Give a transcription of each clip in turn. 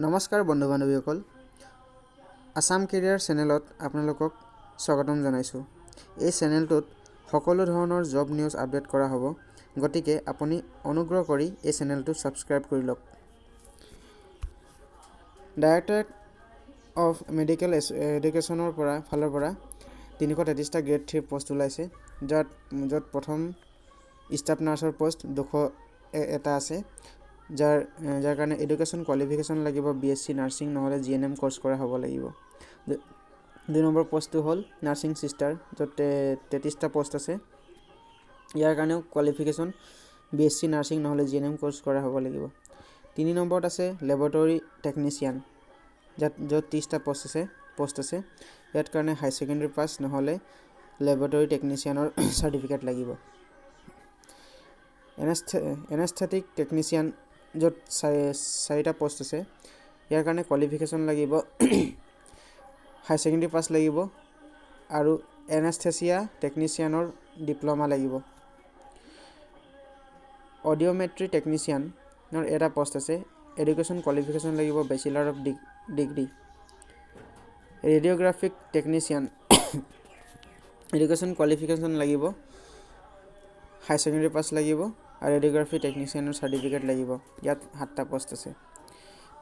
নমস্কাৰ বন্ধু বান্ধৱীসকল, আসাম কেৰিয়াৰ চেনেলত আপোনালোকক স্বাগতম জনাইছোঁ। এই চেনেলটোত সকলো ধৰণৰ জব নিউজ আপডেট কৰা হ'ব, গতিকে আপুনি অনুগ্ৰহ কৰি এই চেনেলটো ছাবস্ক্ৰাইব কৰি লওক। ডাইৰেক্টৰেট অফ মেডিকেল এডুকেশ্যনৰ ফালৰ পৰা 333টা গ্ৰেড 3 পোষ্ট ওলাইছে, য'ত প্ৰথম ষ্টাফ নাৰ্ছৰ পোষ্ট 201টা আছে, যাৰ কাৰণে এডুকেশ্যন কোৱালিফিকেশ্যন লাগিব BSc নাৰ্ছিং নহ'লে GNM কোৰ্চ কৰা হ'ব লাগিব। 2 নম্বৰ পোষ্টটো হ'ল নাৰ্ছিং চিষ্টাৰ, য'ত 33টা পোষ্ট আছে। ইয়াৰ কাৰণেও কোৱালিফিকেশ্যন BSc নাৰ্ছিং নহ'লে GNM কোৰ্চ কৰা হ'ব লাগিব। 3 নম্বৰত আছে লেবৰেটৰী টেকনিচিয়ান, য'ত 30টা পোষ্ট আছে। ইয়াৰ কাৰণে হাই ছেকেণ্ডেৰী পাছ নহ'লে লেবৰেটৰী টেকনিচিয়ানৰ চাৰ্টিফিকেট লাগিব। এনেস্থেটিক টেকনিচিয়ান, য'ত 4টা পোষ্ট আছে। ইয়াৰ কাৰণে কোৱালিফিকেশ্যন লাগিব হাই ছেকেণ্ডেৰী পাছ লাগিব আৰু এনেস্থেচিয়া টেকনিচিয়ানৰ ডিপ্ল'মা লাগিব। অডিঅ'মেট্ৰি টেকনিচিয়ানৰ এটা পোষ্ট আছে। এডুকেশ্যন কোৱালিফিকেশ্যন লাগিব bachelor of degree. Radiographic technician education qualification লাগিব হাই ছেকেণ্ডেৰী পাছ লাগিব আৰু ৰেডিঅ'গ্ৰাফি টেকনিচিয়ানৰ চাৰ্টিফিকেট লাগিব। ইয়াত 7টা পোষ্ট আছে।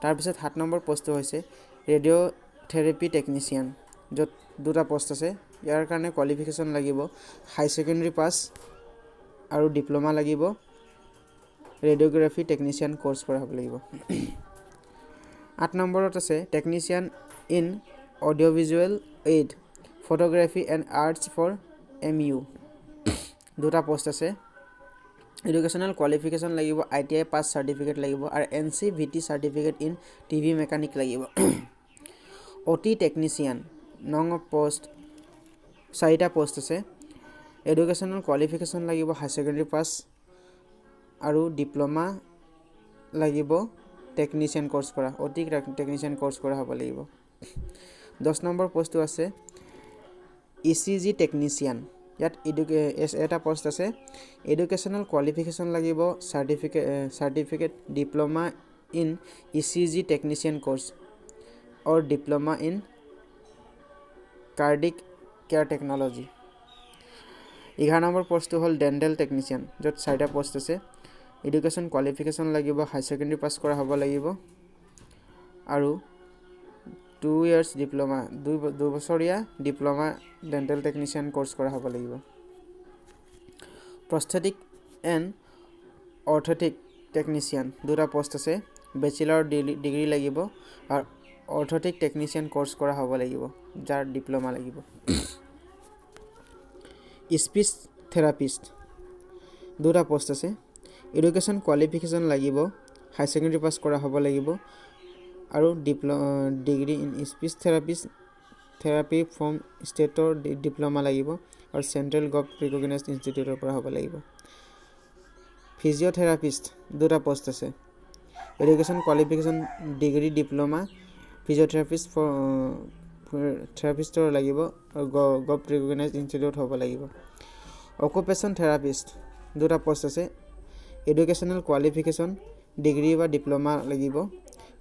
তাৰপিছত 7 নম্বৰ পোষ্টটো হৈছে ৰেডিঅ'থেৰাপি টেকনিচিয়ান, য'ত 2টা পোষ্ট আছে। ইয়াৰ কাৰণে কোৱালিফিকেশ্যন লাগিব হাই ছেকেণ্ডেৰী পাছ আৰু ডিপ্ল'মা লাগিব। ৰেডিঅ'গ্ৰাফি টেকনিচিয়ান কোৰ্চ কৰা হ'ব লাগিব। 8 নম্বৰত আছে technician in audio visual aid photography and arts for MU, 2টা পোষ্ট আছে। এডুকেশ্যনেল কোৱালিফিকেশ্যন লাগিব ITI পাছ চাৰ্টিফিকেট লাগিব আৰু NCVT certificate in TV mechanic লাগিব। OT টেকনিচিয়ান 9 পোষ্ট, 4টা পোষ্ট আছে। এডুকেশ্যনেল কোৱালিফিকেশ্যন লাগিব হাই ছেকেণ্ডেৰী পাছ আৰু ডিপ্ল'মা লাগিব টেকনিচিয়ান কোৰ্চ কৰা, OT টেকনিচিয়ান কোৰ্চ কৰা হ'ব লাগিব। 10 নম্বৰ পোষ্টটো আছে ECG টেকনিচিয়ান, ইয়াত এটা পোষ্ট আছে। এডুকেশ্যনেল কোৱালিফিকেশ্যন লাগিব certificate diploma in ECG technician course or diploma in cardiac care technology. 11 number পোষ্টটো হ'ল ডেণ্টেল টেকনিচিয়ান, য'ত 4টা পোষ্ট আছে। এডুকেশ্যন কোৱালিফিকেশ্যন লাগিব হাই ছেকেণ্ডেৰী পাছ কৰা হ'ব লাগিব আৰু 2 ইয়াৰ্ছ ডিপ্ল'মা 2 বছৰীয়া ডিপ্ল'মা ডেণ্টেল টেকনিচিয়ান কোৰ্চ কৰা হ'ব লাগিব। প্ৰস্থেটিক এণ্ড অৰ্থেটিক টেকনিচিয়ান 2টা পোষ্ট আছে। বেচিলাৰ ডিগ্ৰী লাগিব আৰু অৰ্থেটিক টেকনিচিয়ান কোৰ্চ কৰা হ'ব লাগিব, যাৰ ডিপ্ল'মা লাগিব। স্পীচ থেৰাপিষ্ট 2টা পোষ্ট আছে। এডুকেশ্যন কোৱালিফিকেশ্যন লাগিব হাই ছেকেণ্ডেৰী পাছ কৰা হ'ব লাগিব আৰু degree in speech therapy from ষ্টেটৰ ডিপ্ল'মা লাগিব আৰু চেণ্ট্ৰেল ৰিকগনাইজড ইনষ্টিটিউটৰ পৰা হ'ব লাগিব। ফিজিঅ'থেৰাপিষ্ট 2টা পোষ্ট আছে। এডুকেশ্যন কোৱালিফিকেশ্যন ডিগ্ৰী ডিপ্ল'মা ফিজিঅ'থেৰাপিষ্টৰ লাগিব আৰু ৰিকগনাইজড ইনষ্টিটিউট হ'ব লাগিব। অকুপেশ্যন থেৰাপিষ্ট 2টা পোষ্ট আছে। এডুকেশ্যনেল কোৱালিফিকেশ্যন ডিগ্ৰী বা ডিপ্ল'মা লাগিব।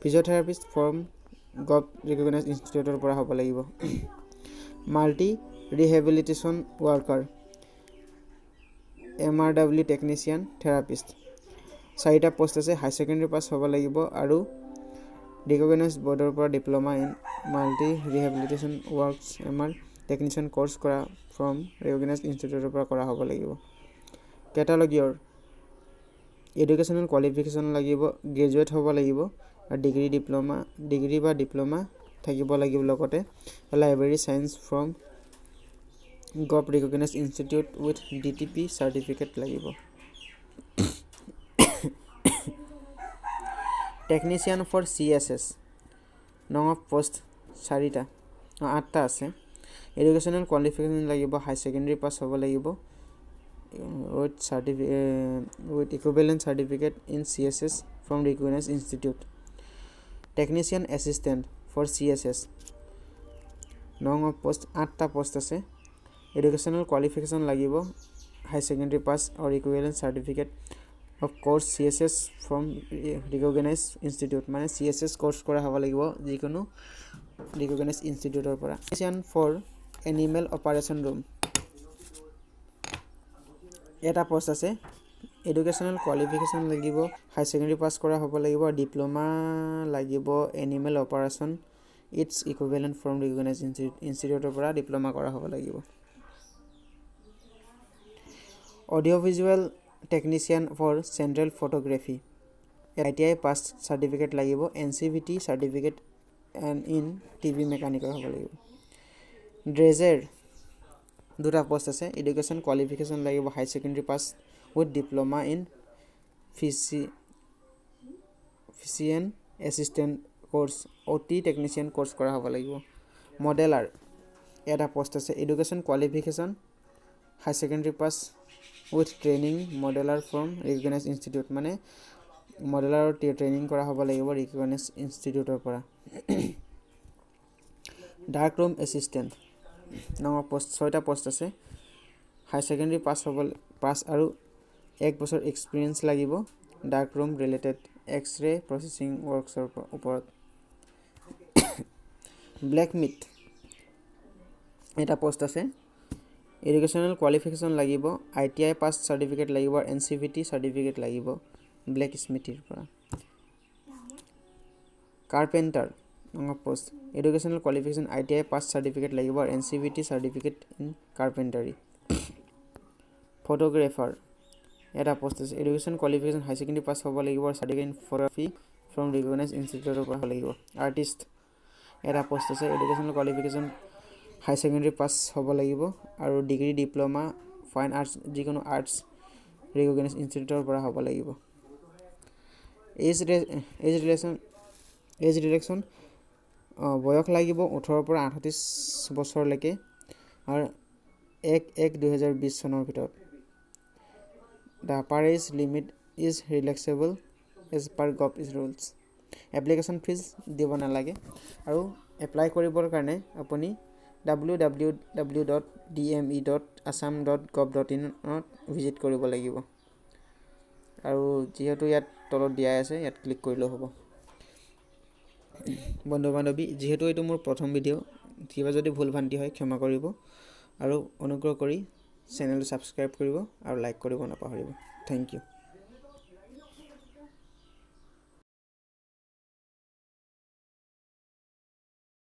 ফিজিঅ'থেৰাপিষ্ট ফ্ৰম ৰিকগনাইজড ইনষ্টিটিউটৰ পৰা হ'ব লাগিব। Multi rehabilitation worker MRW technician therapist 4টা পোষ্ট আছে। হাই ছেকেণ্ডেৰী পাছ হ'ব লাগিব আৰু ৰিকগনাইজড বৰ্ডৰ পৰা diploma in multi rehabilitation works MR technician course কৰা ফ্ৰম ৰিকগনাইজড ইনষ্টিটিউটৰ পৰা কৰা হ'ব লাগিব। কেটালগিয়ৰ এডুকেশ্যনেল কোৱালিফিকেশ্যন লাগিব গ্ৰেজুৱেট হ'ব লাগিব আৰু ডিগ্ৰী বা ডিপ্ল'মা থাকিব লাগিব। লগতে library science from recognised institute with DTP certificate লাগিব। টেকনিচিয়ান ফৰ CSS 9 পোষ্ট 8টা আছে। এডুকেশ্যনেল কোৱালিফিকেশ্যন লাগিব হাই ছেকেণ্ডেৰী পাছ হ'ব লাগিব with equivalent certificate in CSS from recognized institute. Technician assistant for CSS 9 post 8টা পোষ্ট আছে। এডুকেশ্যনেল কোৱালিফিকেশ্যন লাগিব high secondary pass আৰু equivalent certificate of course CSS from recognise institute মানে CSS course কৰা হ'ব লাগিব যিকোনো ৰিকগনাইজ ইনষ্টিটিউটৰ পৰা ফৰ এনিমেল অপাৰেশ্যন ৰুম এটা পোষ্ট আছে এডুকেশ্যনেল কোৱালিফিকেশ্যন লাগিব হাই সেকেন্ডাৰী পাছ কৰা হ'ব লাগিব ডিপ্লোমা লাগিব animal operation it's equivalent from recognise ইনষ্টিটিউটৰ পৰা ডিপ্লোমা কৰা হ'ব লাগিব audio visual technician for central photography ITI pass certificate লাগিব NCVT certificate and in TV মেকানিকৰ হ'ব লাগিব ড্ৰেজাৰ দুটা পোষ্ট আছে এডুকেশ্যন কোৱালিফিকেশ্যন লাগিব high secondary pass with diploma in physician assistant course OT technician course কৰা হ'ব লাগিব মডেলাৰ এটা পোষ্ট আছে education qualification high secondary pass with training modeller from recognise institute মানে মডেলাৰৰ ট্ৰেইনিং কৰা হ'ব লাগিব ৰিকগনাইজ ইনষ্টিটিউটৰ পৰা ডাৰ্ক ৰুম এছিষ্টেণ্ট নামৰ পোষ্ট 6টা পোষ্ট আছে হাই সেকেন্ডাৰী পাছ আৰু 1 বছৰ এক্সপিৰিয়েন্স লাগিব dark room related x-ray processing ৱৰ্কছৰ ওপৰত ব্লেক মিট এটা পোষ্ট আছে এডুকেশ্যনেল কোৱালিফিকেশ্যন লাগিব ITI পাছ সাৰ্টিফিকেট লাগিব NCVT সাৰ্টিফিকেট লাগিব ব্লেক স্মিথিৰ পৰা কাৰ্পেণ্টাৰ নামৰ পোষ্ট এডুকেশ্যনেল কোৱালিফিকেশ্যন ITI পাছ সাৰ্টিফিকেট লাগিব NCVT সাৰ্টিফিকেট ইন কাৰ্পেণ্টাৰী ফটোগ্ৰাফাৰ এটা পোষ্ট আছে এডুকেশ্যন কোৱালিফিকেশ্যন হাই সেকেন্ডাৰী পাছ হ'ব লাগিব certificate in photography from recognise ইনষ্টিটিউটৰ পৰা হ'ব লাগিব আৰ্টিষ্ট এটা পোষ্ট আছে এডুকেশ্যনেল কোৱালিফিকেশ্যন হাই সেকেন্ডাৰী পাছ হ'ব লাগিব আৰু ডিগ্ৰী ডিপ্লোমা ফাইন আৰ্টছ যিকোনো আৰ্টছ ৰিকগনাইজ ইনষ্টিটিউটৰ পৰা হ'ব লাগিব এজ ৰিলেকশ্যন বয়স লাগিব 18 পৰা 38 বছৰলৈকে আৰু 1/1/2020 চনৰ ভিতৰত The upper age limit is relaxable as per GOV's rules. Application fees দিব নালাগে আৰু এপ্লাই কৰিবৰ কাৰণে আপুনি www.dme.assam.gov.in ত ভিজিট কৰিব লাগিব আৰু যেহেতু ইয়াত তলত দিয়া আছে ইয়াত ক্লিক কৰিলে হ'ব বন্ধু বান্ধৱী যেহেতু এইটো মোৰ প্ৰথম ভিডিঅ কিবা যদি ভুল ভ্ৰান্তি হয় ক্ষমা কৰিব আৰু অনুগ্ৰহ কৰি চেনেলটো সাবস্ক্ৰাইব কৰিব আৰু লাইক কৰিব নাপাহৰিব থ্যাংক ইউ